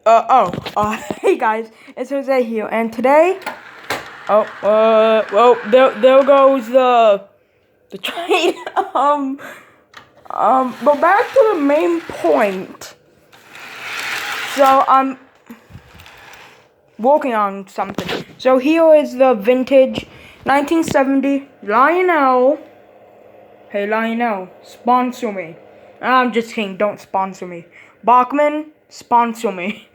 Hey guys, it's Jose here, and today, well, there goes the train. But back to the main point. So I'm working on something. So here is the vintage 1970 Lionel. Hey Lionel, sponsor me. I'm just kidding, don't sponsor me. Bachman, sponsor me.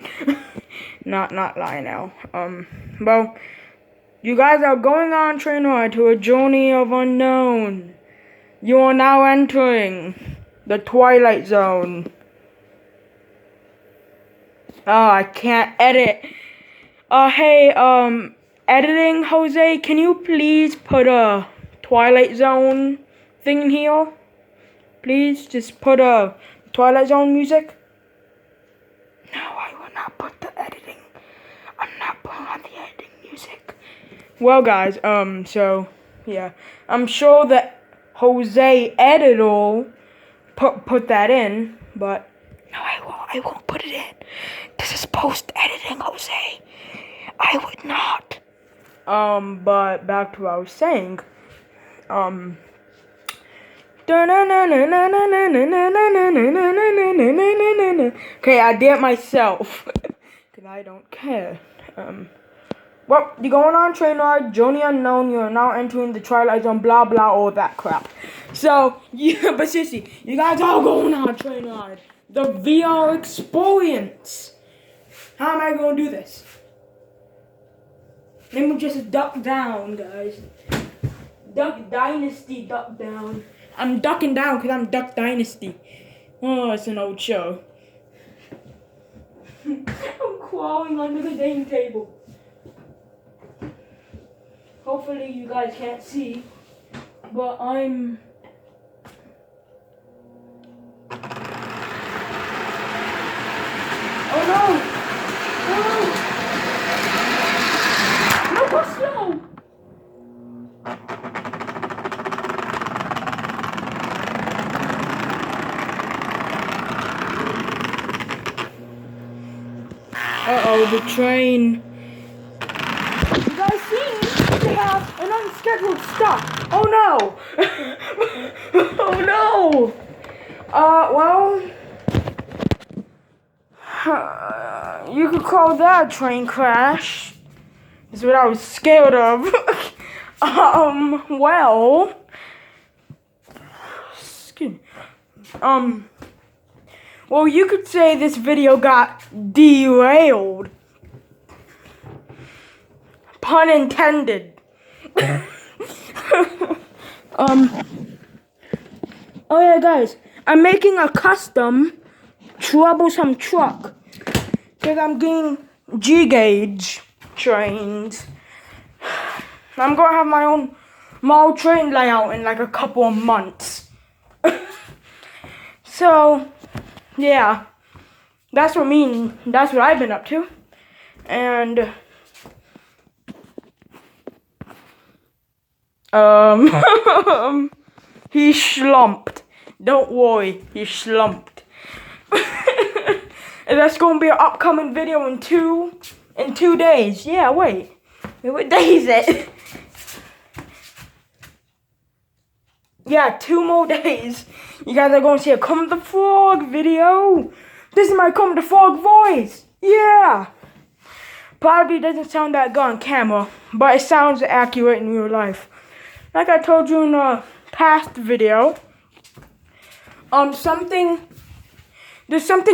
not Lionel. Well, you guys are going on train ride to a journey of unknown. You are now entering the Twilight Zone. Oh, I can't edit. Hey, editing, Jose, can you please put a Twilight Zone thing in here? Please, just put a Twilight Zone music. No, I will not put the editing. I'm not putting on the editing music. Well, guys, so, yeah. I'm sure that Jose editor put that in, but no, I won't put it in. This is post-editing, Jose. I would not. But back to what I was saying. Okay, I did it myself. Cause I don't care. Well, you're going on train ride, journey unknown, you're now entering the Twilight Zone, blah blah, all that crap. So, yeah, but seriously, you guys are going on train ride. The VR experience. How am I gonna do this? Let me just duck down, guys. Duck Dynasty, duck down. I'm ducking down because I'm Duck Dynasty. Oh, it's an old show. I'm crawling under the dang table. Hopefully you guys can't see, but I'm... Oh no! No! No, go slow! Uh-oh, the train. You guys seem to have an unscheduled stop. Oh no! Oh no! Well, you could call that a train crash. Is what I was scared of. Well, excuse me. Well, you could say this video got derailed. Pun intended. Oh yeah, guys, I'm making a custom troublesome truck because I'm getting G-gauge trains. I'm gonna have my own model train layout in like a couple of months. So, yeah, that's what I've been up to, and he slumped. Don't worry, he slumped. And that's gonna be an upcoming video in two days. Yeah, wait, what day is it? Yeah, 2 more days. You guys are gonna see a Come the Frog video. This is my Come the Frog voice. Yeah. Probably doesn't sound that good on camera, but it sounds accurate in real life. Like I told you in a past video, there's something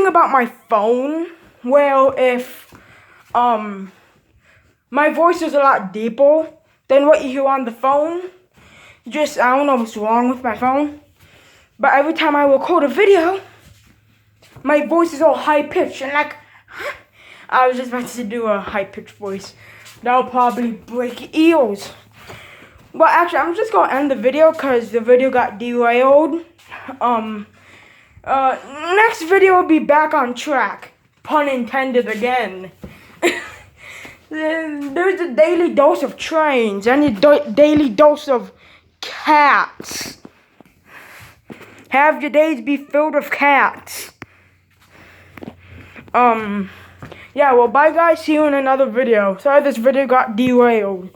about my phone where if my voice is a lot deeper than what you hear on the phone. I don't know what's wrong with my phone, but every time I record a video, my voice is all high pitched and like, I was just about to do a high pitched voice. That'll probably break ears. But actually, I'm just gonna end the video because the video got derailed. Next video will be back on track. Pun intended again. There's a daily dose of trains and a daily dose of cats. Have your days be filled with cats. Yeah, well, bye guys. See you in another video. Sorry this video got derailed.